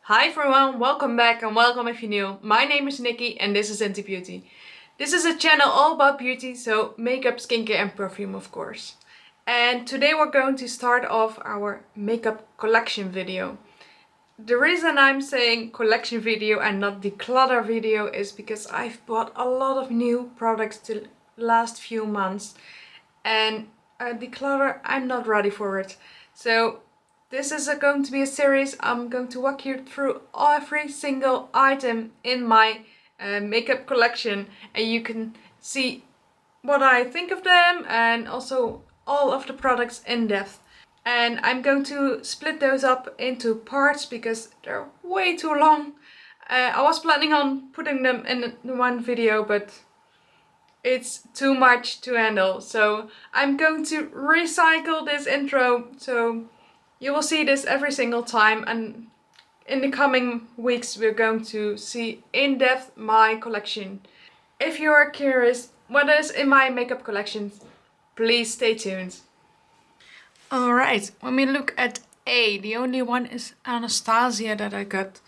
Hi everyone, welcome back and welcome if you're new. My name is Nikki and this is Inti Beauty. This is a channel all about beauty, so makeup, skincare and perfume of course. And today we're going to start off our makeup collection video. The reason I'm saying collection video and not declutter video is because I've bought a lot of new products the last few months. And declutter, I'm not ready for it. So this is going to be a series. I'm going to walk you through every single item in my makeup collection, and you can see what I think of them and also all of the products in depth. And I'm going to split those up into parts because they're way too long. I was planning on putting them in one video, but it's too much to handle. So I'm going to recycle this intro, so you will see this every single time, and in the coming weeks we're going to see in depth my collection. If you are curious what is in my makeup collection, please stay tuned. Alright, when we look at A, the only one is Anastasia that I got.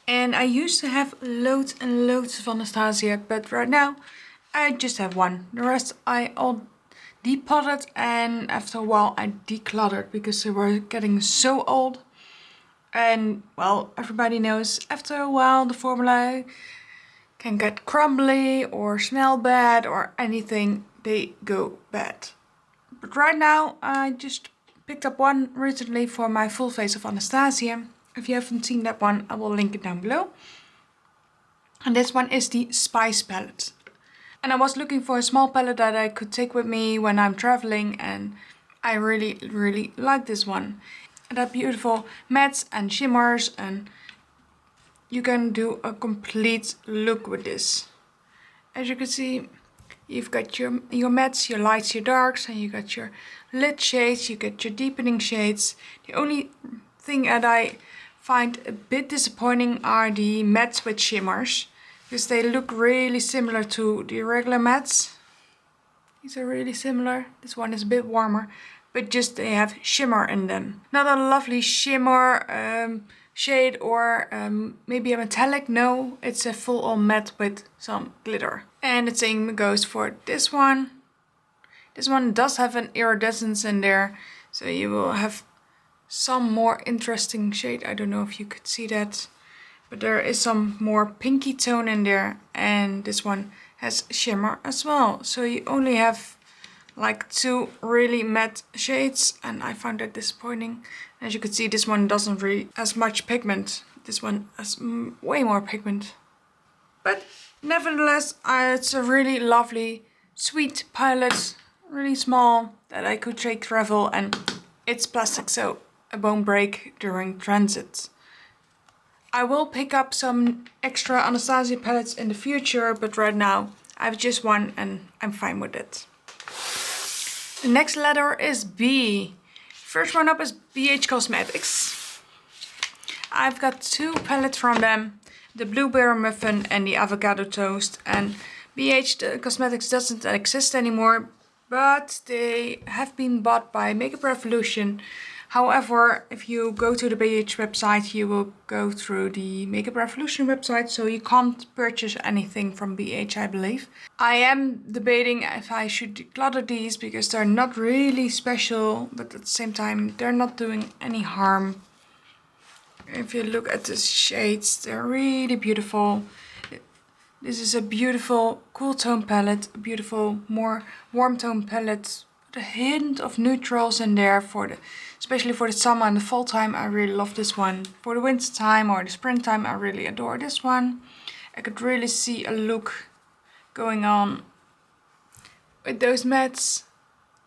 And I used to have loads and loads of Anastasia, but right now I just have one. The rest I all depotted, and after a while I decluttered because they were getting so old. And well, everybody knows after a while the formula can get crumbly or smell bad or anything, they go bad. But right now I just picked up one recently for my full face of Anastasia. If you haven't seen that one, I will link it down below. And this one is the Spice palette. And I was looking for a small palette that I could take with me when I'm traveling, and I really like this one. And that beautiful mattes and shimmers, and you can do a complete look with this. As you can see, you've got your mattes, your lights, your darks, and you got your lit shades, you get your deepening shades. The only thing that I find a bit disappointing are the mattes with shimmers, because they look really similar to the regular mattes. These are really similar. This one is a bit warmer, but just they have shimmer in them. Not a lovely shimmer shade or maybe a metallic. No, it's a full on matte with some glitter. And the same goes for this one. This one does have an iridescence in there, so you will have some more interesting shade. I don't know if you could see that, but there is some more pinky tone in there, and this one has shimmer as well. So you only have like two really matte shades, and I found that disappointing. As you can see, this one doesn't really as much pigment. This one has way more pigment. But nevertheless, it's a really lovely, sweet palette, really small, that I could take travel, and it's plastic, so it won't break during transit. I will pick up some extra Anastasia palettes in the future, but right now I have just one and I'm fine with it. The next letter is B. First one up is BH Cosmetics. I've got two palettes from them, the Blueberry Muffin and the Avocado Toast. And BH Cosmetics doesn't exist anymore, but they have been bought by Makeup Revolution. However, if you go to the BH website, you will go through the Makeup Revolution website, so you can't purchase anything from BH, I believe. I am debating if I should declutter these because they're not really special, but at the same time, they're not doing any harm. If you look at the shades, they're really beautiful. This is a beautiful cool tone palette, a beautiful more warm tone palette. A hint of neutrals in there especially for the summer and the fall time. I really love this one. For the winter time or the springtime, I really adore this one. I could really see a look going on with those mattes.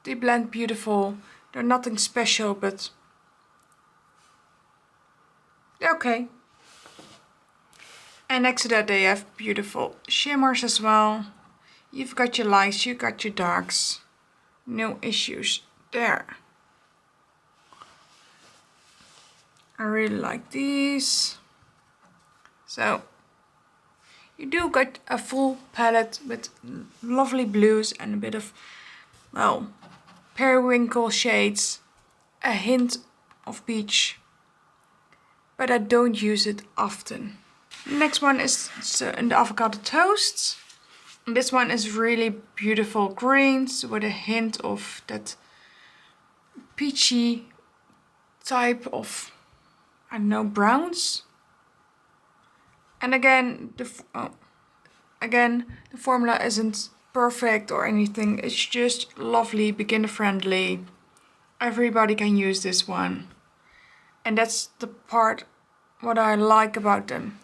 They blend beautiful. They're nothing special, but they're okay. And next to that, they have beautiful shimmers as well. You've got your lights, you've got your darks. No issues there. I really like these. So you do get a full palette with lovely blues and a bit of, well, periwinkle shades, a hint of peach, but I don't use it often. Next one is in the Avocado Toast. This one is really beautiful greens with a hint of that peachy type of, I don't know, browns. And again, the formula isn't perfect or anything. It's just lovely, beginner friendly. Everybody can use this one. And that's the part what I like about them.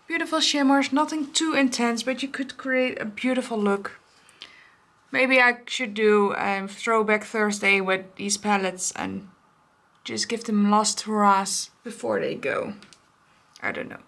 Beautiful shimmers, nothing too intense, but you could create a beautiful look. Maybe I should do a throwback Thursday with these palettes and just give them last hurrahs before they go. I don't know.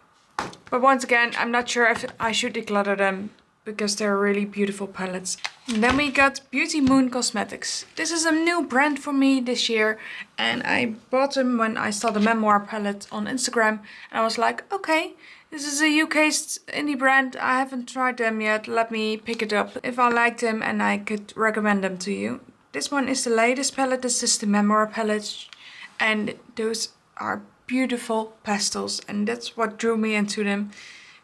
But once again, I'm not sure if I should declutter them because they're really beautiful palettes. And then we got Beauty Moon Cosmetics. This is a new brand for me this year. And I bought them when I saw the Memoir palette on Instagram. And I was like, okay, this is a UK indie brand. I haven't tried them yet. Let me pick it up if I like them and I could recommend them to you. This one is the latest palette. This is the Memoir palette. And those are beautiful pastels, and that's what drew me into them,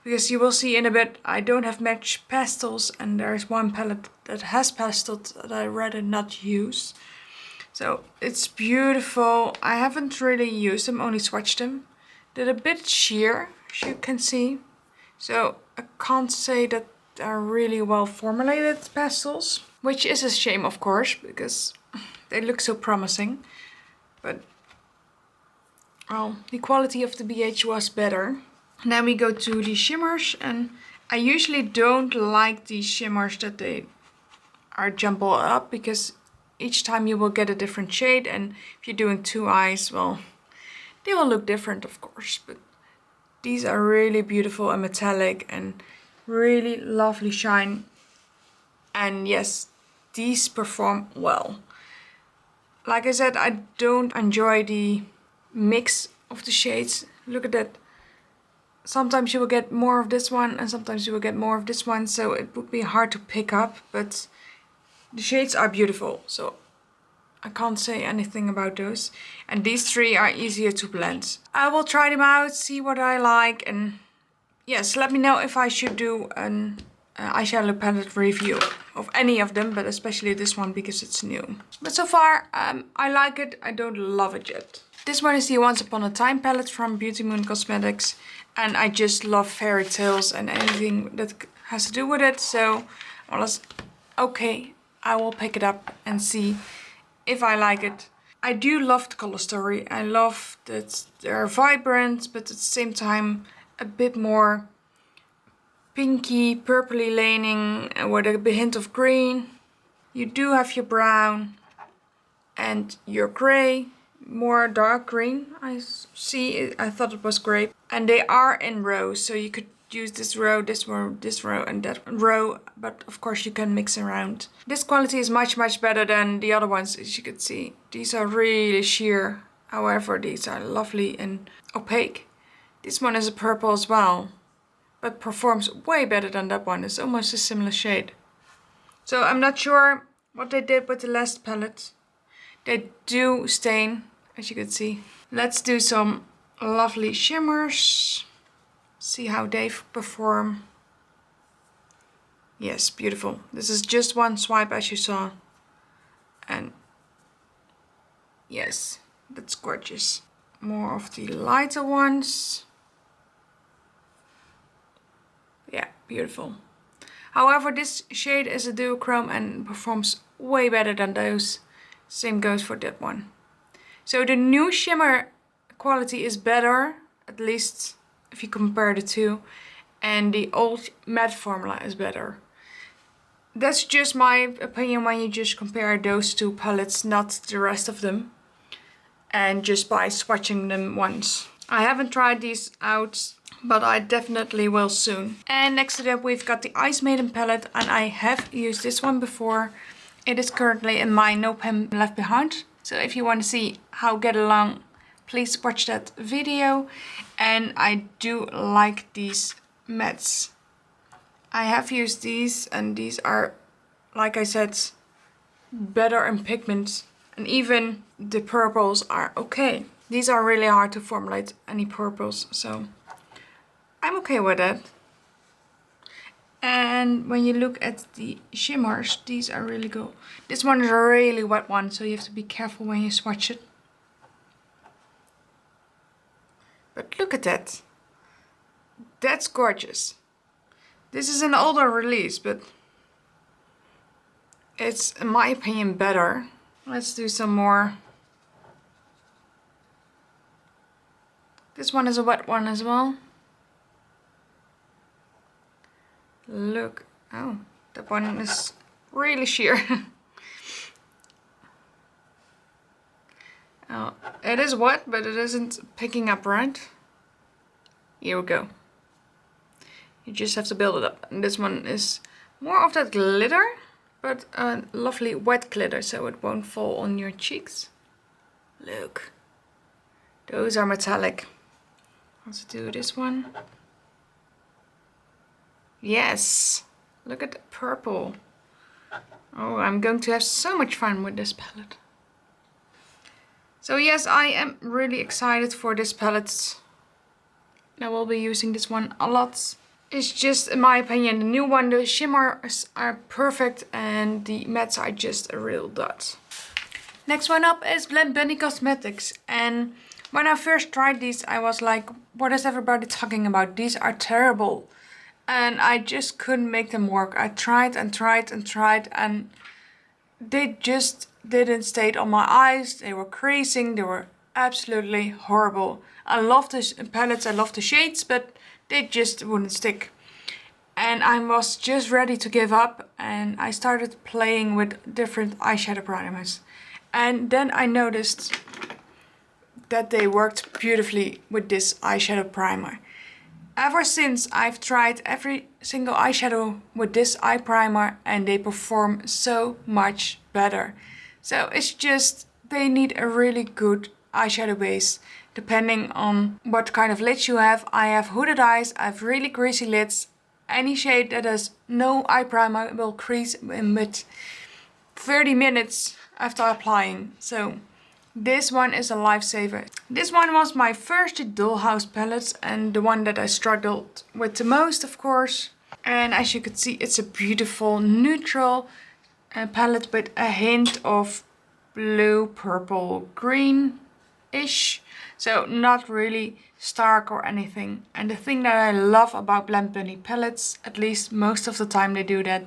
because you will see in a bit I don't have much pastels, and there's one palette that has pastels that I rather not use. So it's beautiful. I haven't really used them, only swatched them. They're a bit sheer, as you can see, so I can't say that they're really well formulated pastels, which is a shame, of course, because they look so promising. But well, the quality of the BH was better. And then we go to the shimmers, and I usually don't like these shimmers that they are jumbled up, because each time you will get a different shade, and if you're doing two eyes, well, they will look different, of course. But these are really beautiful and metallic and really lovely shine. And yes, these perform well. Like I said, I don't enjoy the mix of the shades. Look at that. Sometimes you will get more of this one and sometimes you will get more of this one, so it would be hard to pick up, but the shades are beautiful, so I can't say anything about those. And these three are easier to blend. I will try them out, see what I like, and yes, let me know if I should do an eyeshadow palette review of any of them, but especially this one because it's new. But so far, I like it. I don't love it yet. This one is the Once Upon a Time palette from Beauty Moon Cosmetics, and I just love fairy tales and anything that has to do with it. So I was okay, I will pick it up and see if I like it. I do love the color story. I love that they're vibrant, but at the same time a bit more pinky, purpley leaning with a hint of green. You do have your brown and your grey, more dark green. I see, I thought it was grey. And they are in rows, so you could use this row, this row, this row and that row, but of course you can mix around. This quality is much better than the other ones, as you can see. These are really sheer, however these are lovely and opaque. This one is a purple as well, but performs way better than that one. It's almost a similar shade. So I'm not sure what they did with the last palette. They do stain, as you can see. Let's do some lovely shimmers. See how they perform. Yes, beautiful. This is just one swipe, as you saw. And yes, that's gorgeous. More of the lighter ones. Yeah, beautiful. However, this shade is a duochrome and performs way better than those. Same goes for that one. So the new shimmer quality is better, at least if you compare the two. And the old matte formula is better. That's just my opinion when you just compare those two palettes, not the rest of them. And just by swatching them once. I haven't tried these out, but I definitely will soon. And next to that we've got the Ice Maiden palette, and I have used this one before. It is currently in my No Pen Left Behind. So if you want to see how get along, please watch that video. And I do like these mattes. I have used these, and these are, like I said, better in pigment. And even the purples are okay. These are really hard to formulate any purples, so I'm okay with it. And when you look at the shimmers, these are really good. This one is a really wet one, so you have to be careful when you swatch it. But look at that. That's gorgeous. This is an older release, but it's, in my opinion, better. Let's do some more. This one is a wet one as well. Look, oh, that one is really sheer. Oh, it is wet, but it isn't picking up right. Here we go. You just have to build it up. And this one is more of that glitter, but a lovely wet glitter, so it won't fall on your cheeks. Look, those are metallic. Let's do this one. Yes, look at the purple. Oh, I'm going to have so much fun with this palette. So yes, I am really excited for this palette. I will be using this one a lot. It's just, in my opinion, the new one. The shimmers are perfect and the mattes are just a real dot. Next one up is Chentilly Cosmetics. And when I first tried these, I was like, what is everybody talking about? These are terrible. And I just couldn't make them work. I tried and tried and tried, and they just didn't stay on my eyes. They were creasing. They were absolutely horrible. I love the palettes, I love the shades, but they just wouldn't stick. And I was just ready to give up, and I started playing with different eyeshadow primers. And then I noticed that they worked beautifully with this eyeshadow primer. Ever since, I've tried every single eyeshadow with this eye primer, and they perform so much better. So it's just, they need a really good eyeshadow base depending on what kind of lids you have. I have hooded eyes, I have really greasy lids. Any shade that has no eye primer will crease in with 30 minutes after applying. So this one is a lifesaver. This one was my first Dollhouse palette and the one that I struggled with the most, of course. And as you can see, it's a beautiful neutral palette with a hint of blue, purple, green-ish. So not really stark or anything. And the thing that I love about Chentilly palettes, at least most of the time they do that,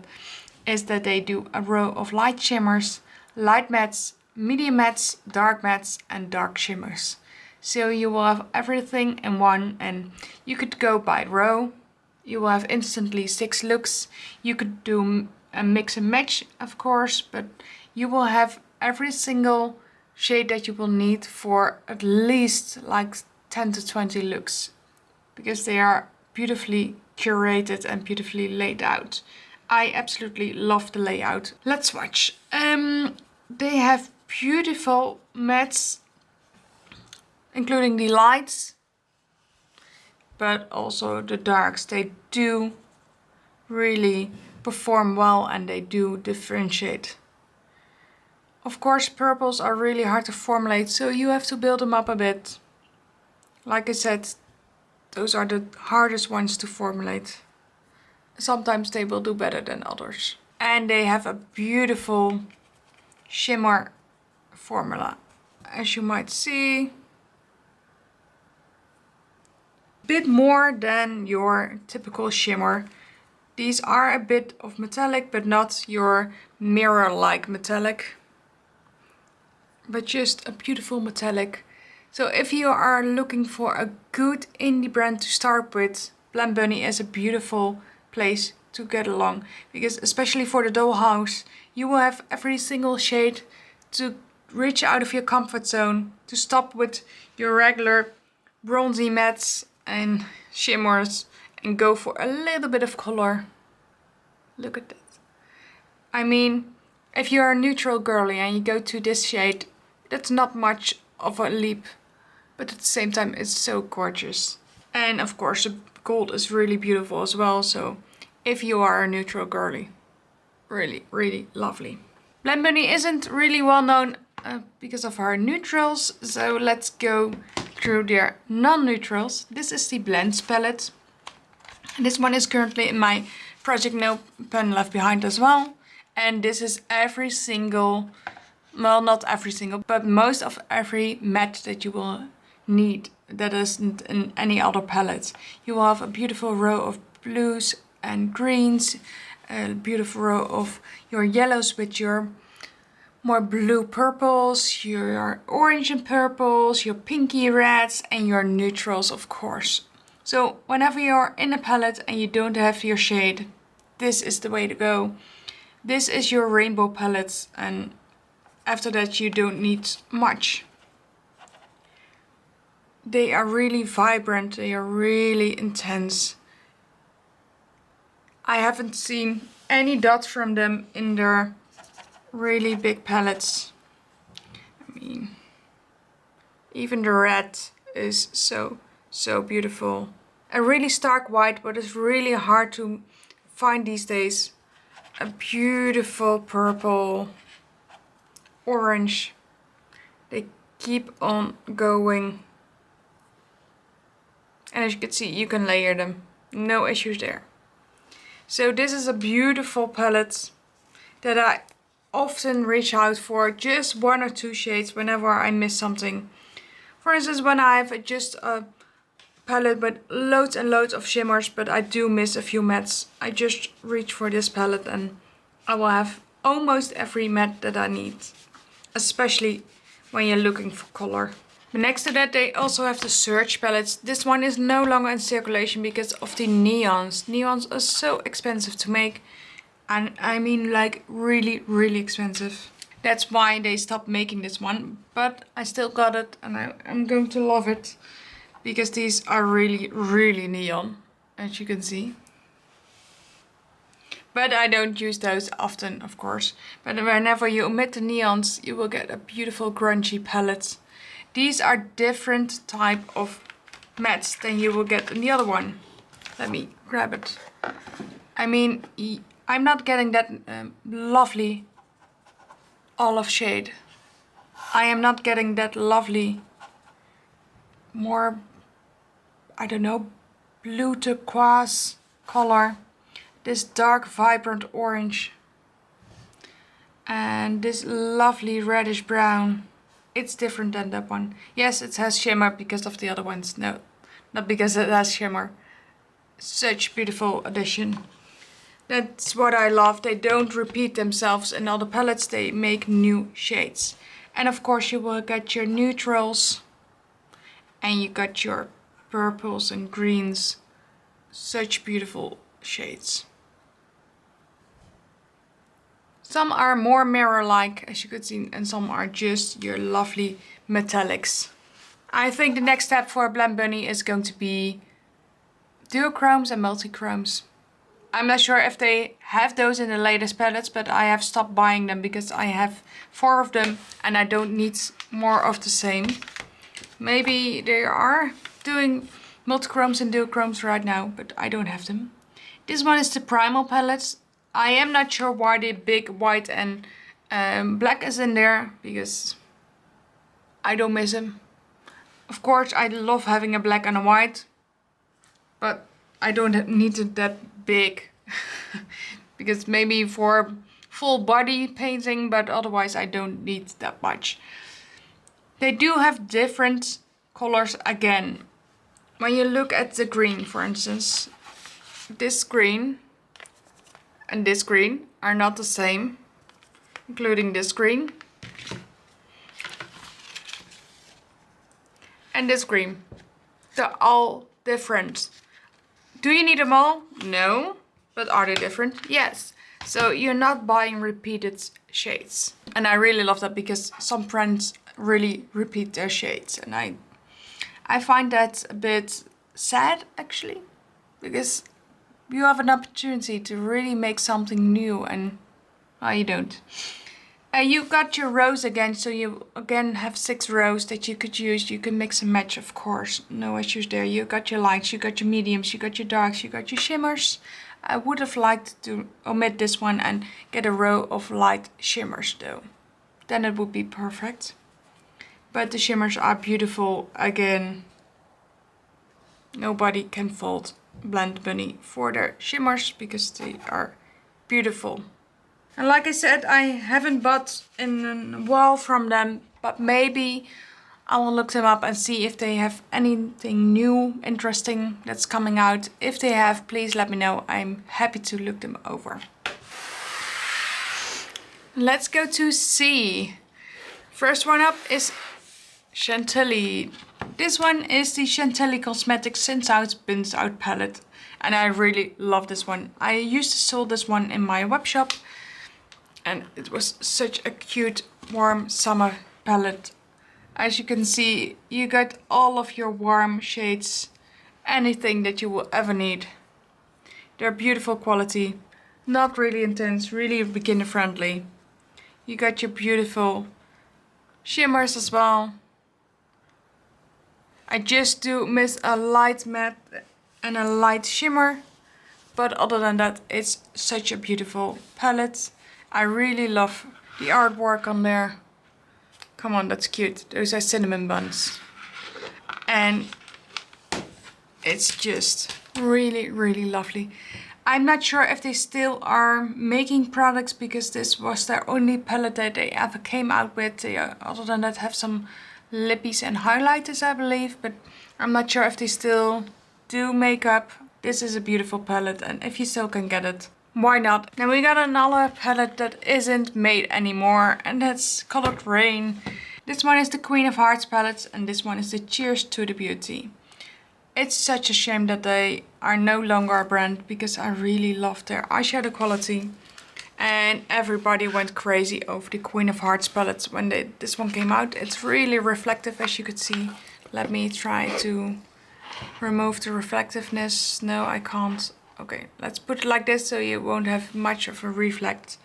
is that they do a row of light shimmers, light mattes, medium mattes, dark mattes and dark shimmers. So you will have everything in one, and you could go by row. You will have instantly 6 looks. You could do a mix and match, of course, but you will have every single shade that you will need for at least like 10 to 20 looks, because they are beautifully curated and beautifully laid out. I absolutely love the layout. Let's swatch. They have beautiful mattes, including the lights, but also the darks. They do really perform well and they do differentiate. Of course, purples are really hard to formulate, so you have to build them up a bit. Like I said, those are the hardest ones to formulate. Sometimes they will do better than others. And they have a beautiful shimmer formula, as you might see. A bit more than your typical shimmer. These are a bit of metallic, but not your mirror-like metallic, but just a beautiful metallic. So if you are looking for a good indie brand to start with, Chentilly is a beautiful place to get along, because especially for the Dollhouse, you will have every single shade to reach out of your comfort zone, to stop with your regular bronzy mattes and shimmers and go for a little bit of color. Look at that. I mean, if you're a neutral girly and you go to this shade, that's not much of a leap, but at the same time it's so gorgeous. And of course the gold is really beautiful as well, so if you are a neutral girly, really, really lovely. Chentilly isn't really well known because of our neutrals. So let's go through their non-neutrals. This is the Blends palette. This one is currently in my Project No pen left behind as well. And this is every single, well, not every single, but most of every matte that you will need that isn't in any other palette. You will have a beautiful row of blues and greens, a beautiful row of your yellows with your more blue purples, your orange and purples, your pinky reds, and your neutrals, of course. So whenever you're in a palette and you don't have your shade, this is the way to go. This is your rainbow palette, and after that you don't need much. They are really vibrant, they are really intense. I haven't seen any dots from them in their really big palettes. I mean, even the red is so beautiful. A really stark white, but it's really hard to find these days. A beautiful purple, orange. They keep on going. And as you can see, you can layer them. No issues there. So this is a beautiful palette that I often reach out for just 1 or 2 shades whenever I miss something. For instance, when I have just a palette with loads and loads of shimmers, but I do miss a few mattes, I just reach for this palette and I will have almost every matte that I need. Especially when you're looking for color. But next to that, they also have the Search palettes. This one is no longer in circulation because of the neons. Neons are so expensive to make. And I mean like really expensive. That's why they stopped making this one. But I still got it and I'm going to love it. Because these are really neon, as you can see. But I don't use those often, of course. But whenever you omit the neons, you will get a beautiful grungy palette. These are different type of mattes than you will get in the other one. Let me grab it. I mean, I'm not getting that lovely olive shade. I am not getting that lovely, more, I don't know, blue turquoise color. This dark vibrant orange. And this lovely reddish brown. It's different than that one. Yes, it has shimmer because of the other ones. No, not because it has shimmer. Such beautiful addition. That's what I love. They don't repeat themselves in all the palettes. They make new shades. And of course you will get your neutrals. And you got your purples and greens. Such beautiful shades. Some are more mirror-like, as you could see, and some are just your lovely metallics. I think the next step for a Blend Bunny is going to be duochromes and multichromes. I'm not sure if they have those in the latest palettes, but I have stopped buying them because I have 4 of them and I don't need more of the same. Maybe they are doing multichromes and duochromes right now, but I don't have them. This one is the Primal palette. I am not sure why the big white and black is in there, because I don't miss them. Of course, I love having a black and a white, but I don't need it that big. Because maybe for full body painting, but otherwise I don't need that much. They do have different colors again. When you look at the green, for instance, this green and this green are not the same, including this green and this green. They're all different. Do you need them all? No. But are they different? Yes. So you're not buying repeated shades. And I really love that because some brands really repeat their shades. And I find that a bit sad, actually. Because you have an opportunity to really make something new and you don't. You got your rows again, so you again have 6 rows that you could use. You can mix and match, of course. No issues there. You got your lights, you got your mediums, you got your darks, you got your shimmers. I would have liked to omit this one and get a row of light shimmers though. then it would be perfect. But the shimmers are beautiful again. Nobody can fault Blend Bunny for their shimmers because they are beautiful. And like I said, I haven't bought in a while from them, but maybe I will look them up and see if they have anything new, interesting that's coming out. If they have, please let me know. I'm happy to look them over. Let's go to C. First one up is Chentilly. This one is the Chentilly Cosmetics Since Out Buns Out palette. And I really love this one. I used to sell this one in my web shop. And it was such a cute, warm summer palette. As you can see, you got all of your warm shades. Anything that you will ever need. They're beautiful quality. Not really intense, really beginner friendly. You got your beautiful shimmers as well. I just do miss a light matte and a light shimmer. But other than that, it's such a beautiful palette. I really love the artwork on there. Come on, that's cute. Those are cinnamon buns. And it's just really, really lovely. I'm not sure if they still are making products because this was their only palette that they ever came out with. They other than that have some lippies and highlighters, I believe. But I'm not sure if they still do makeup. This is a beautiful palette, and if you still can get it, why not? Then we got another palette that isn't made anymore, and that's colored Raine. This one is the Queen of Hearts palette, and this one is the Cheers to the Beauty. It's such a shame that they are no longer a brand because I really love their eyeshadow quality. And everybody went crazy over the Queen of Hearts palette when this one came out. It's really reflective, as you could see. Let me try to remove the reflectiveness. No, I can't. Okay, let's put it like this so you won't have much of a reflect.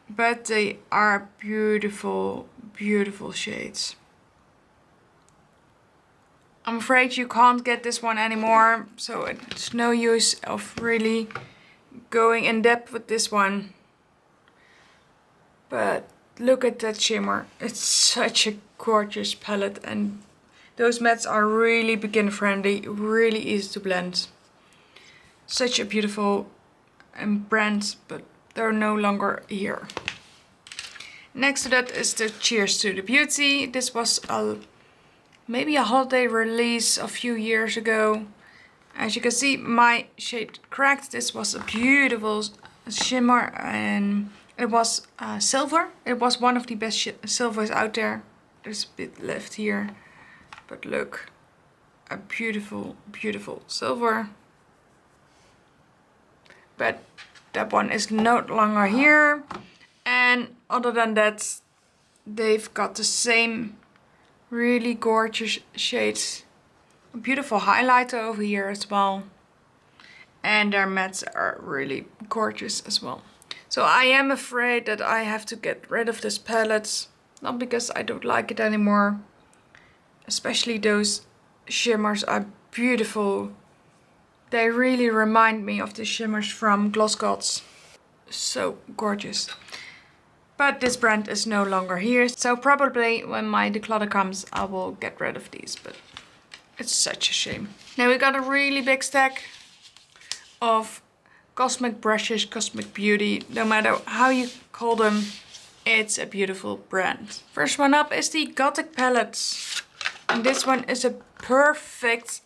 But they are beautiful, beautiful shades. I'm afraid you can't get this one anymore, so it's no use of really going in depth with this one. But look at that shimmer. It's such a gorgeous palette, and those mattes are really beginner friendly, really easy to blend. Such a beautiful brand, but they're no longer here. Next to that is the Cheers to the Beauty. This was maybe a holiday release a few years ago. As you can see, my shade Cracked. This was a beautiful shimmer, and it was silver. It was one of the best silvers out there. There's a bit left here, but look, a beautiful, beautiful silver. But that one is no longer here. And other than that, they've got the same really gorgeous shades. A beautiful highlighter over here as well. And their mattes are really gorgeous as well. So I am afraid that I have to get rid of this palette. Not because I don't like it anymore. Especially those shimmers are beautiful. They really remind me of the shimmers from Gloss Gods. So gorgeous. But this brand is no longer here. So probably when my declutter comes, I will get rid of these. But it's such a shame. Now we got a really big stack of cosmic brushes, Cosmic Beauty. No matter how you call them, it's a beautiful brand. First one up is the Gothic palettes. And this one is a perfect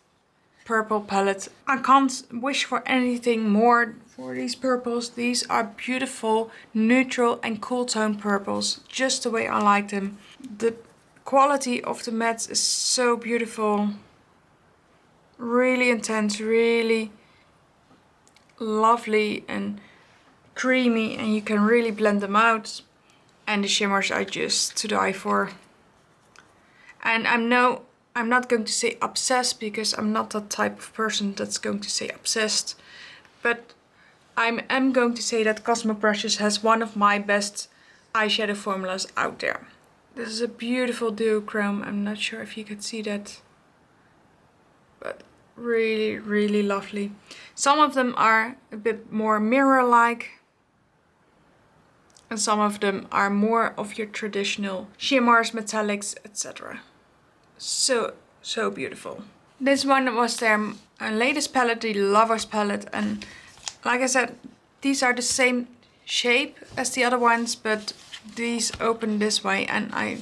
purple palette. I can't wish for anything more for these purples. These are beautiful, neutral and cool tone purples, just the way I like them. The quality of the mattes is so beautiful. Really intense, really lovely and creamy, and you can really blend them out. And the shimmers are just to die for. And I'm not going to say obsessed because I'm not that type of person that's going to say obsessed. But I am going to say that Cosmic Brushes has one of my best eyeshadow formulas out there. This is a beautiful duochrome. I'm not sure if you can see that. But really, really lovely. Some of them are a bit more mirror-like. And some of them are more of your traditional shimmers, metallics, etc. So beautiful. This one was their latest palette, the Lovers palette, and like I said, these are the same shape as the other ones, but these open this way, and I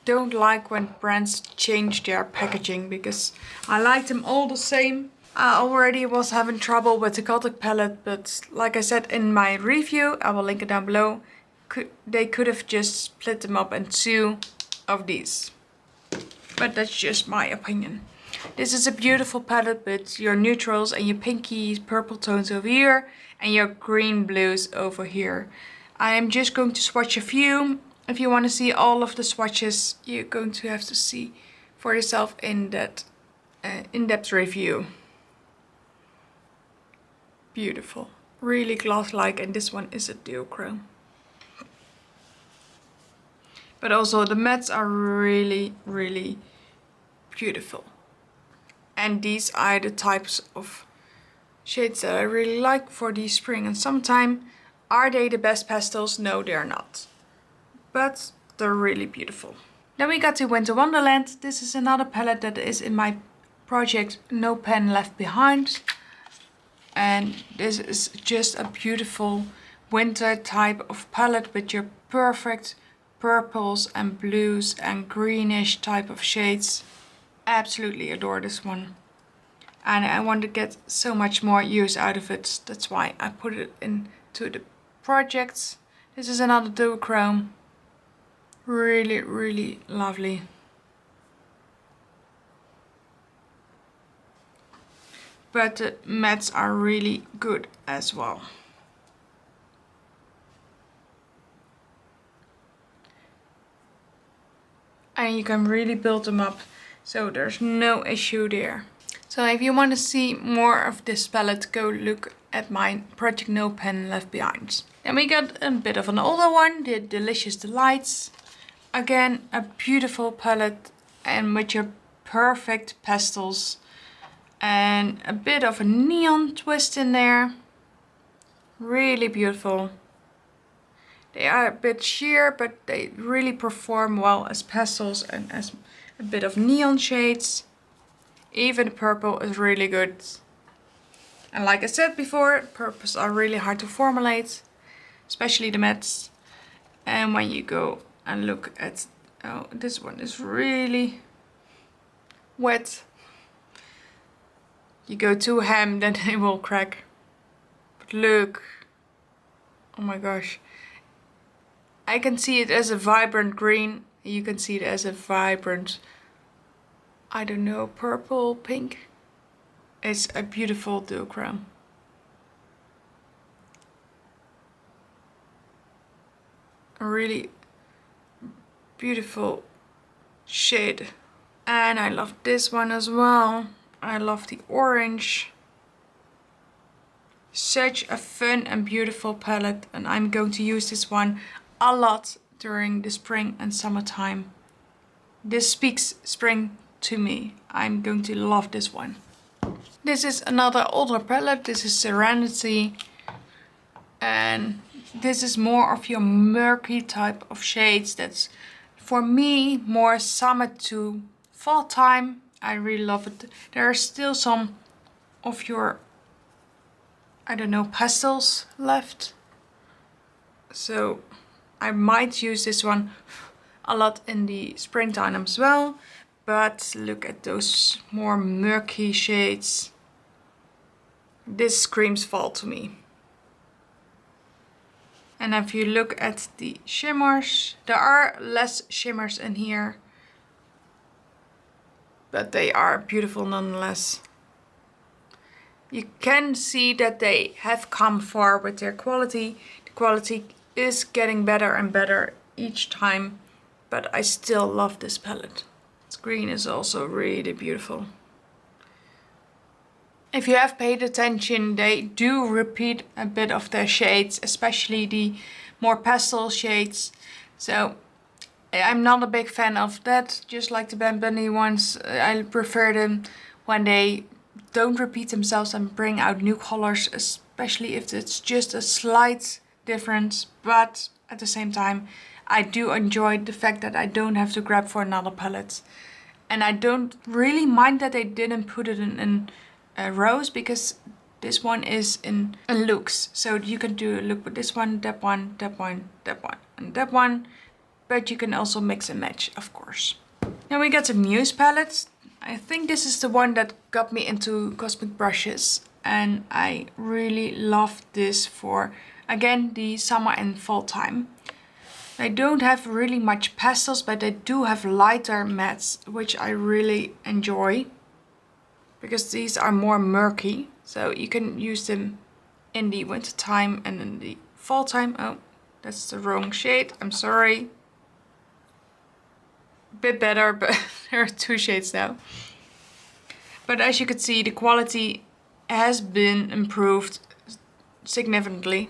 don't like when brands change their packaging because I like them all the same. I already was having trouble with the Gothic palette, but like I said in my review, I will link it down below, they could have just split them up in 2 of these. But that's just my opinion. This is a beautiful palette with your neutrals and your pinky purple tones over here and your green blues over here. I am just going to swatch a few. If you want to see all of the swatches, you're going to have to see for yourself in that in-depth review. Beautiful. Really gloss-like, and this one is a duochrome. But also the mattes are really, really beautiful. And these are the types of shades that I really like for the spring and summertime. Are they the best pastels? No, they are not. But they're really beautiful. Then we got to Winter Wonderland. This is another palette that is in my project No Pen Left Behind. And this is just a beautiful winter type of palette with your perfect purples and blues and greenish type of shades. Absolutely adore this one. And I want to get so much more use out of it. That's why I put it into the projects. This is another duochrome. Really, really lovely. But the mattes are really good as well. And you can really build them up, so there's no issue there. So if you want to see more of this palette, go look at my Project No Pen Left Behind. Then we got a bit of an older one, the Delicious Delights. Again, a beautiful palette and with your perfect pastels. And a bit of a neon twist in there. Really beautiful. They are a bit sheer, but they really perform well as pastels and as a bit of neon shades. Even the purple is really good. And like I said before, purples are really hard to formulate, especially the mattes. And when you go and look at, oh, this one is really wet. You go too ham, then they will crack. But look, oh my gosh. I can see it as a vibrant green. You can see it as a vibrant, I don't know, purple, pink. It's a beautiful duochrome. A really beautiful shade. And I love this one as well. I love the orange. Such a fun and beautiful palette, and I'm going to use this one a lot during the spring and summertime. This speaks spring to me. I'm going to love this one. This is another older palette. This is Serenity. And this is more of your murky type of shades. That's for me more summer to fall time. I really love it. There are still some of your, I don't know, pastels left. So I might use this one a lot in the springtime as well. But look at those more murky shades. This screams fall to me. And if you look at the shimmers, there are less shimmers in here. But they are beautiful nonetheless. You can see that they have come far with their quality. The quality is getting better and better each time, but I still love this palette. This green is also really beautiful. If you have paid attention, they do repeat a bit of their shades, especially the more pastel shades. So I'm not a big fan of that, just like the Bad Bunny ones. I prefer them when they don't repeat themselves and bring out new colors, especially if it's just a slight difference. But at the same time I do enjoy the fact that I don't have to grab for another palette. And I don't really mind that they didn't put it in rows, because this one is in looks. So you can do a look with this one, that one, that one, that one, and that one. But you can also mix and match, of course. Now we got the Muse palette. I think this is the one that got me into cosmic brushes. And I really love this for, again, the summer and fall time. They don't have really much pastels, but they do have lighter mattes, which I really enjoy. Because these are more murky, so you can use them in the winter time and in the fall time. Oh, that's the wrong shade, I'm sorry. Bit better, but there are 2 shades now. But as you can see, the quality has been improved significantly.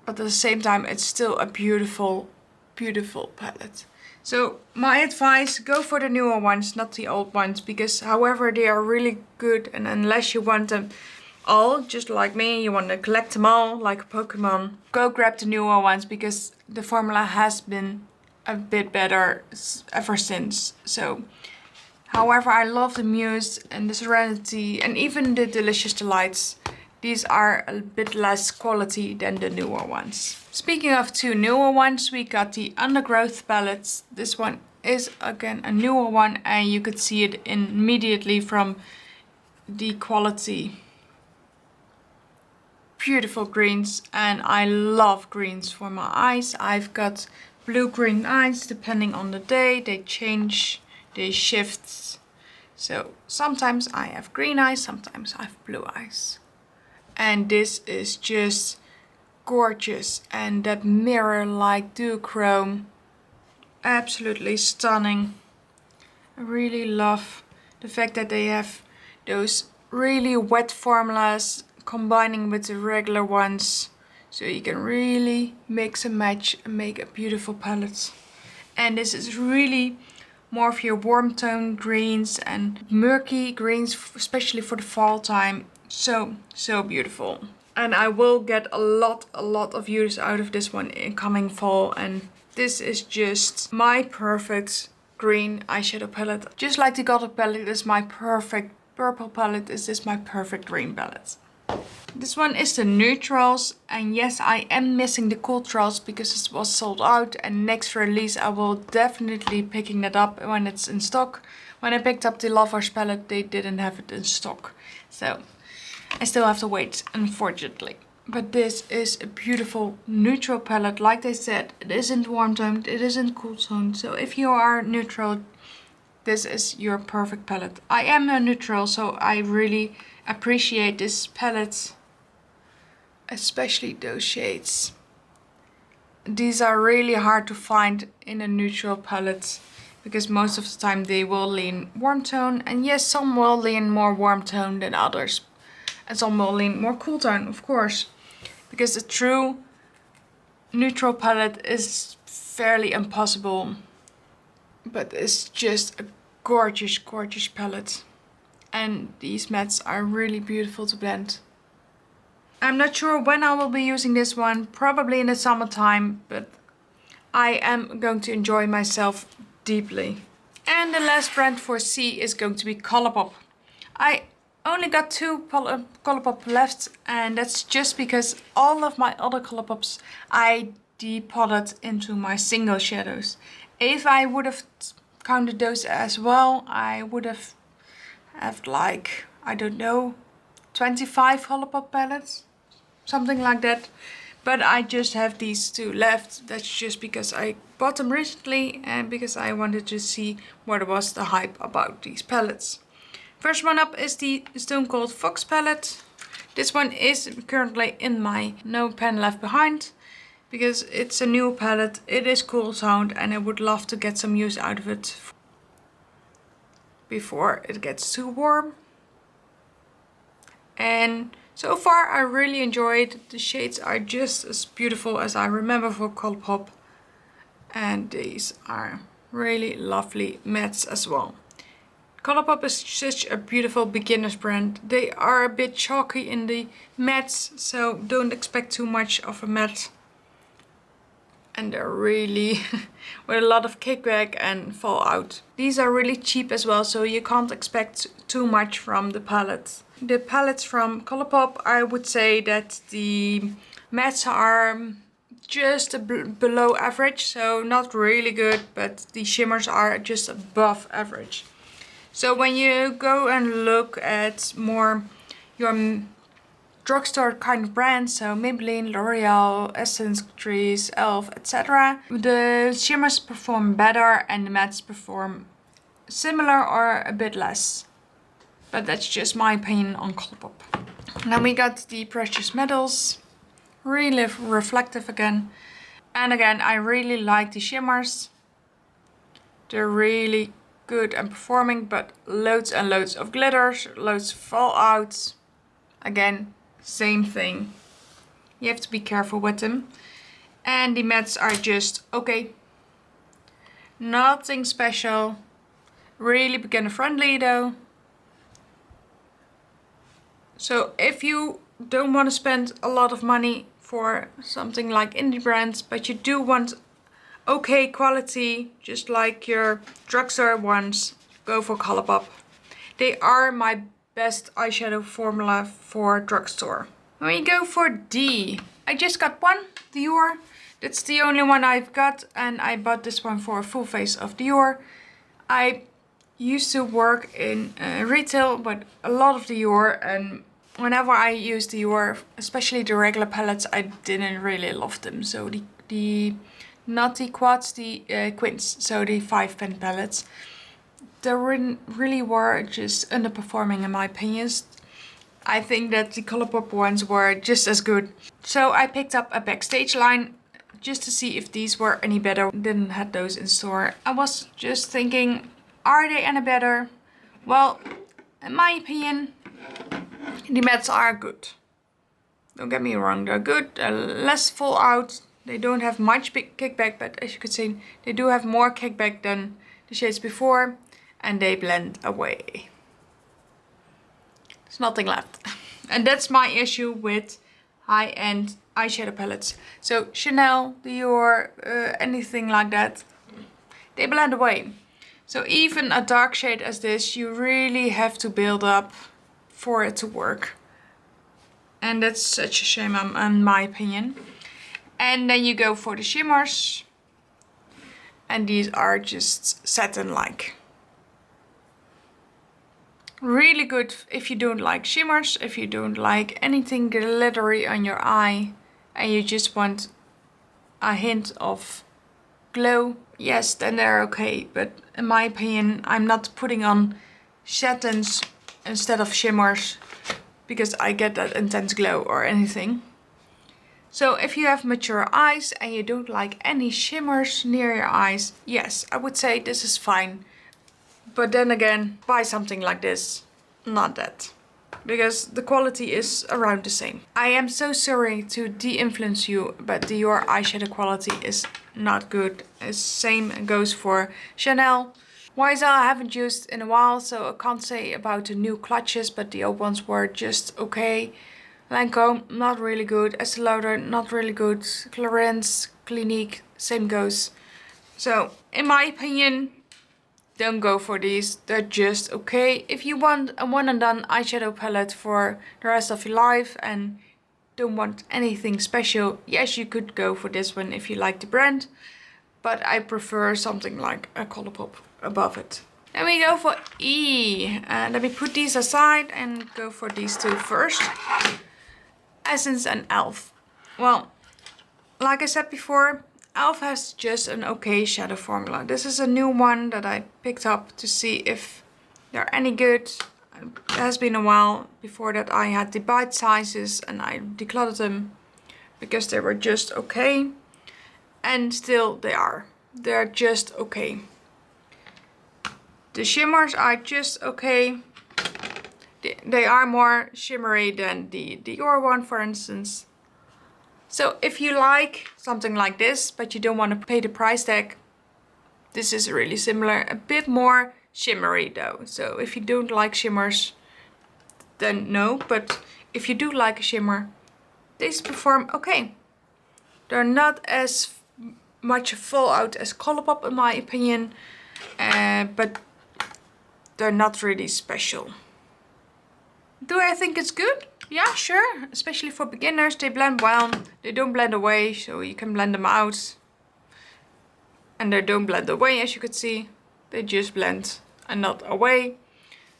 But at the same time, it's still a beautiful, beautiful palette. So my advice, go for the newer ones, not the old ones. Because however, they are really good. And unless you want them all, just like me, you want to collect them all like a Pokemon, go grab the newer ones. Because the formula has been a bit better ever since. So, however, I love the Muse and the Serenity and even the Delicious Delights. These are a bit less quality than the newer ones. Speaking of 2 newer ones, we got the Undergrowth palettes. This one is again a newer one, and you could see it immediately from the quality. Beautiful greens, and I love greens for my eyes. I've got blue-green eyes depending on the day. They change, they shift. So sometimes I have green eyes, sometimes I have blue eyes. And this is just gorgeous. And that mirror-like duochrome, absolutely stunning. I really love the fact that they have those really wet formulas combining with the regular ones. So you can really mix and match and make a beautiful palette. And this is really more of your warm tone greens and murky greens, especially for the fall time. So beautiful. And I will get a lot of use out of this one in coming fall. And this is just my perfect green eyeshadow palette. Just like the Goddard palette is my perfect purple palette, this is my perfect green palette. This one is the neutrals, and yes, I am missing the Culturals because it was sold out, and next release I will definitely picking that up when it's in stock. When I picked up the Lovers palette, they didn't have it in stock, so I still have to wait, unfortunately. But this is a beautiful neutral palette. Like they said, it isn't warm toned, it isn't cool toned. So if you are neutral, this is your perfect palette. I am a neutral, so I really appreciate this palette. Especially those shades. These are really hard to find in a neutral palette, because most of the time they will lean warm tone. And yes, some will lean more warm tone than others. And some will lean more cool tone, of course. Because a true neutral palette is fairly impossible. But it's just a gorgeous, gorgeous palette. And these mattes are really beautiful to blend. I'm not sure when I will be using this one, probably in the summertime, but I am going to enjoy myself deeply. And the last brand for C is going to be Colourpop. I only got 2 Colourpop left, and that's just because all of my other Colourpops I depotted into my single shadows. If I would have counted those as well, I would have like, I don't know, 25 Colourpop palettes. Something like that. But I just have these 2 left. That's just because I bought them recently and because I wanted to see what was the hype about these palettes. First one up is the Stone Cold Fox palette. This one is currently in my No Pen Left Behind, because it's a new palette. It is cool toned and I would love to get some use out of it before it gets too warm. And so far I really enjoyed. The shades are just as beautiful as I remember for Colourpop. And these are really lovely mattes as well. Colourpop is such a beautiful beginner's brand. They are a bit chalky in the mattes, so don't expect too much of a matte. And they're really with a lot of kickback and fallout. These are really cheap as well, so you can't expect too much from the palette. The palettes from Colourpop, I would say that the mattes are just below average, so not really good, but the shimmers are just above average. So when you go and look at more your drugstore kind of brands, so Maybelline, L'Oreal, Essence, Catrice, Elf, etc., the shimmers perform better and the mattes perform similar or a bit less. But that's just my opinion on Colourpop. Then we got the precious metals, really reflective again. And again, I really like the shimmers. They're really good and performing, but loads and loads of glitters, loads of fallouts. Again, same thing. You have to be careful with them. And the mattes are just okay. Nothing special. Really beginner friendly though. So if you don't want to spend a lot of money for something like indie brands, but you do want okay quality, just like your drugstore ones, go for Colourpop. They are my best eyeshadow formula for drugstore. When we go for D, I just got one, Dior. That's the only one I've got, and I bought this one for a full face of Dior. I used to work in retail, but a lot of Dior, and whenever I use Dior, especially the regular palettes, I didn't really love them. So the not the quads, the quints, so the 5-pen palettes, they really were just underperforming in my opinion. I think that the Colourpop ones were just as good. So I picked up a backstage line just to see if these were any better. Didn't have those in store. I was just thinking, are they any better? Well, in my opinion, the mattes are good. Don't get me wrong, they're good. They're less fallout. They don't have much big kickback, but as you can see, they do have more kickback than the shades before, and they blend away. There's nothing left. And that's my issue with high-end eyeshadow palettes. So Chanel, Dior, anything like that, they blend away. So even a dark shade as this, you really have to build up for it to work. And that's such a shame in my opinion. And then you go for the shimmers. And these are just satin-like. Really good if you don't like shimmers, if you don't like anything glittery on your eye, and you just want a hint of glow. Yes, then they're okay, but in my opinion, I'm not putting on satins instead of shimmers because I get that intense glow or anything. So if you have mature eyes and you don't like any shimmers near your eyes, yes, I would say this is fine. But then again, buy something like this, not that. Because the quality is around the same. I am so sorry to de-influence you, but your eyeshadow quality is not good. The same goes for Chanel. YSL I haven't used in a while, so I can't say about the new clutches, but the old ones were just okay. Lancome, not really good. Estee Lauder, not really good. Clarins, Clinique, same goes. So, in my opinion, don't go for these. They're just okay. If you want a one and done eyeshadow palette for the rest of your life and don't want anything special, yes, you could go for this one if you like the brand. But I prefer something like a Colourpop above it. Then we go for E. Let me put these aside and go for these two first. Essence and Elf. Well, like I said before, Elf has just an okay shadow formula. This is a new one that I picked up to see if they're any good. It has been a while. Before that I had the bite sizes and I decluttered them because they were just okay. And still they are. They're just okay. The shimmers are just okay. They are more shimmery than the Dior one, for instance. So if you like something like this, but you don't want to pay the price tag, this is really similar. A bit more shimmery though. So if you don't like shimmers, then no. But if you do like a shimmer, these perform okay. They're not as much fallout as Colourpop in my opinion, but they're not really special. Do I think it's good? Yeah, sure. Especially for beginners, they blend well. They don't blend away, so you can blend them out. And they don't blend away, as you could see. They just blend and not away.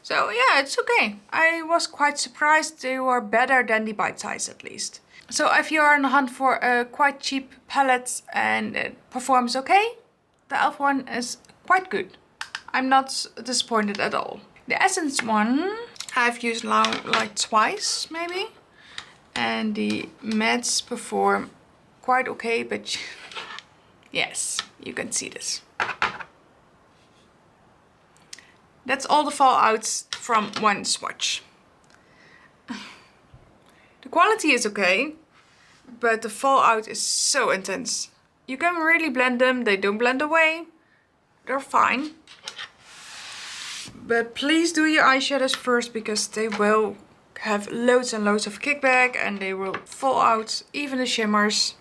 So yeah, it's okay. I was quite surprised they were better than the bite size at least. So if you are on the hunt for a quite cheap palette and it performs okay, the e.l.f. one is quite good. I'm not disappointed at all. The Essence one I've used now like twice maybe. And the mattes perform quite okay, but yes, you can see this. That's all the fallouts from one swatch. The quality is okay, but the fallout is so intense. You can really blend them, they don't blend away. They're fine. But please do your eyeshadows first, because they will have loads and loads of kickback and they will fall out, even the shimmers.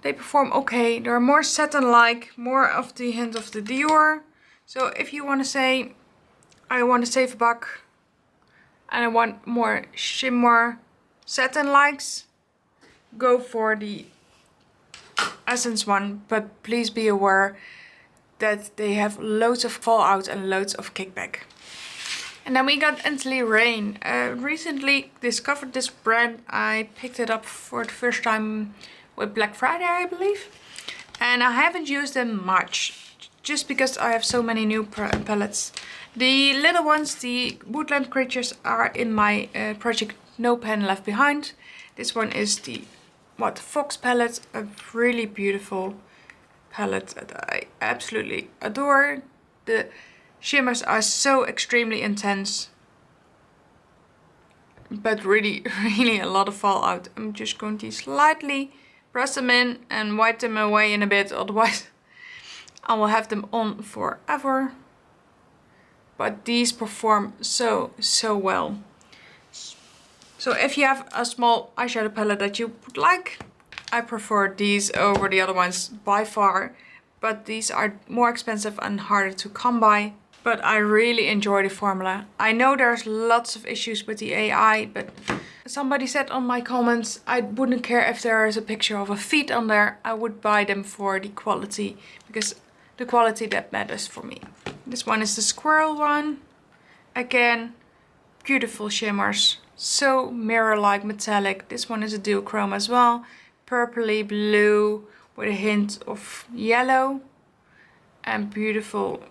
They perform okay. They're more satin-like, more of the hint of the Dior. So if you want to say, I want to save a buck and I want more shimmer satin likes, go for the Essence one. But please be aware that they have loads of fallout and loads of kickback. And then we got Ensley Raine. Recently discovered this brand. I picked it up for the first time with Black Friday, I believe. And I haven't used them much, just because I have so many new palettes. The little ones, the Woodland Creatures, are in my project No Pen Left Behind. This one is the Fox palette, a really beautiful palette that I absolutely adore. The shimmers are so extremely intense, but really a lot of fallout. I'm just going to slightly press them in and wipe them away in a bit, otherwise I will have them on forever. But these perform so well. So if you have a small eyeshadow palette that you would like, I prefer these over the other ones by far. But these are more expensive and harder to come by. But I really enjoy the formula. I know there's lots of issues with the AI, but somebody said on my comments, I wouldn't care if there is a picture of a feet on there. I would buy them for the quality, because the quality that matters for me. This one is the squirrel one. Again, beautiful shimmers. So mirror-like metallic. This one is a duochrome as well. Purpley blue with a hint of yellow. And beautiful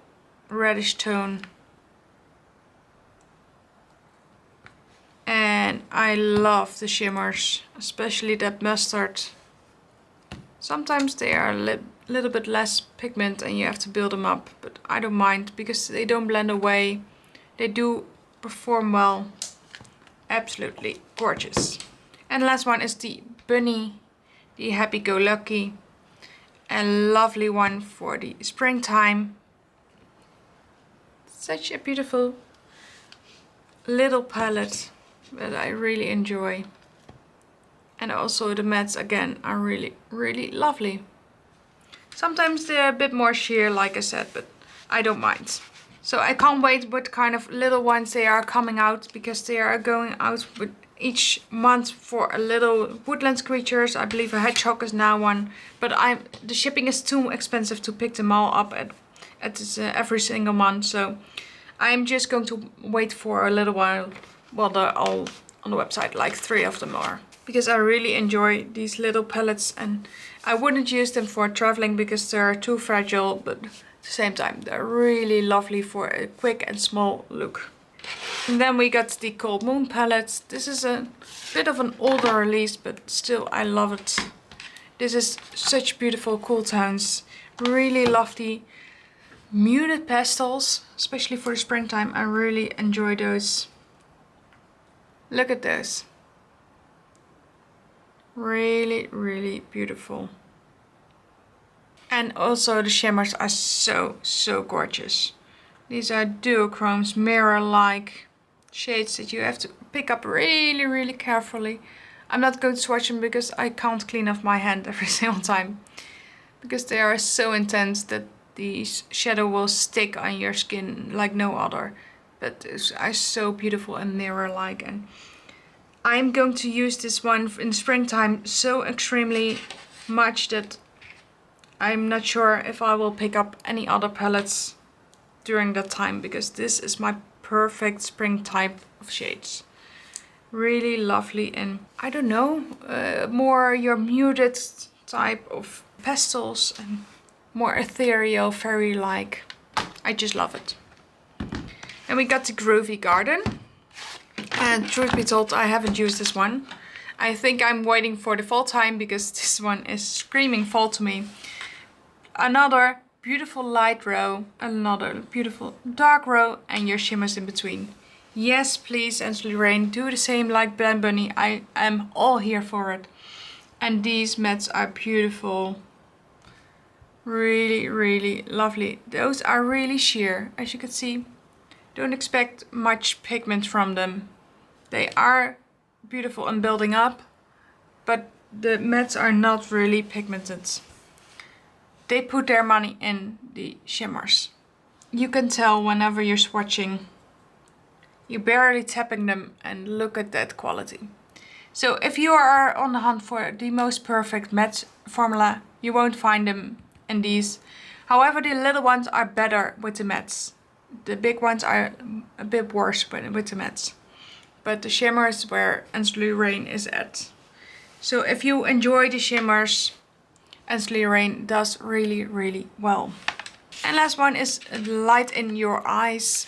reddish tone. And I love the shimmers, especially that mustard. Sometimes they are a little bit less pigment and you have to build them up, but I don't mind because they don't blend away. They do perform well. Absolutely gorgeous. And the last one is the Bunny, the Happy-Go-Lucky. A lovely one for the springtime. Such a beautiful little palette that I really enjoy. And also the mattes again are really lovely. Sometimes they're a bit more sheer, like I said, but I don't mind. So I can't wait what kind of little ones they are coming out, because they are going out with each month for a little Woodlands Creatures. I believe a hedgehog is now one, but the shipping is too expensive to pick them all up at this, every single month. So I'm just going to wait for a little while. Well, they're all on the website, like 3 of them are. Because I really enjoy these little palettes, and I wouldn't use them for traveling because they're too fragile, but at the same time they're really lovely for a quick and small look. And then we got the Cold Moon palette. This is a bit of an older release, but still I love it. This is such beautiful cool tones. Really lovely muted pastels, especially for the springtime. I really enjoy those. Look at those. Really beautiful. And also the shimmers are so gorgeous. These are duochromes, mirror-like shades that you have to pick up really carefully. I'm not going to swatch them because I can't clean off my hand every single time. Because they are so intense that the shadow will stick on your skin like no other. But these are so beautiful and mirror-like. And I'm going to use this one in springtime so extremely much that I'm not sure if I will pick up any other palettes during that time, because this is my perfect spring type of shades. Really lovely, and I don't know, more your muted type of pastels and more ethereal, fairy-like. I just love it. And we got the Groovy Garden. And truth be told, I haven't used this one. I think I'm waiting for the fall time because this one is screaming fall to me. Another beautiful light row, another beautiful dark row, and your shimmers in between. Yes, please, Ensley Raine, do the same like Blend Bunny. I am all here for it. And these mattes are beautiful. Really lovely. Those are really sheer, as you can see. Don't expect much pigment from them. They are beautiful and building up, but the mattes are not really pigmented. They put their money in the shimmers. You can tell whenever you're swatching. You're barely tapping them, and look at that quality. So if you are on the hunt for the most perfect matte formula, you won't find them in these. However, the little ones are better with the mattes. The big ones are a bit worse with the mattes. But the shimmer is where Ensley Raine is at. So if you enjoy the shimmers, Ensley Raine does really well. And last one is Light in Your Eyes.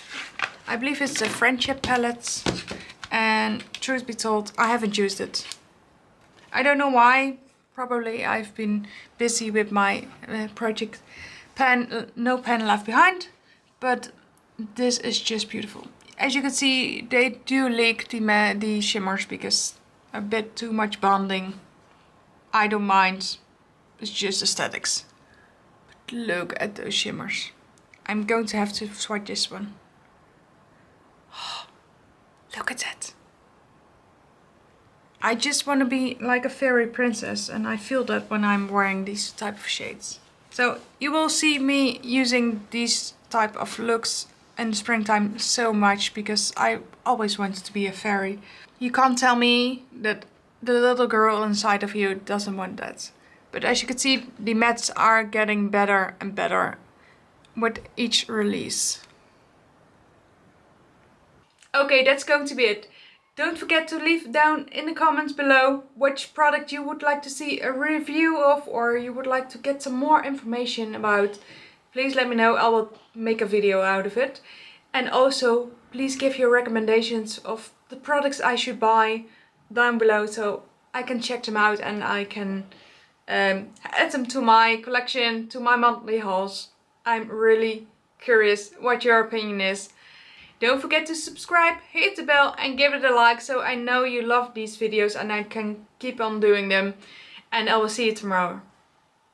I believe it's the Friendship palette. And truth be told, I haven't used it. I don't know why. Probably I've been busy with my project pen, No Pen Left Behind. But this is just beautiful. As you can see, they do leak the shimmers because a bit too much bonding. I don't mind. It's just aesthetics. But look at those shimmers. I'm going to have to swatch this one. Oh, look at that. I just want to be like a fairy princess, and I feel that when I'm wearing these type of shades. So you will see me using these type of looks in the springtime so much because I always wanted to be a fairy. You can't tell me that the little girl inside of you doesn't want that. But as you can see, the mattes are getting better and better with each release. Okay, that's going to be it. Don't forget to leave down in the comments below which product you would like to see a review of, or you would like to get some more information about. Please let me know, I will make a video out of it. And also, please give your recommendations of the products I should buy down below so I can check them out and I can add them to my collection, to my monthly hauls. I'm really curious what your opinion is. Don't forget to subscribe, hit the bell and give it a like so I know you love these videos and I can keep on doing them. And I will see you tomorrow.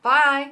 Bye!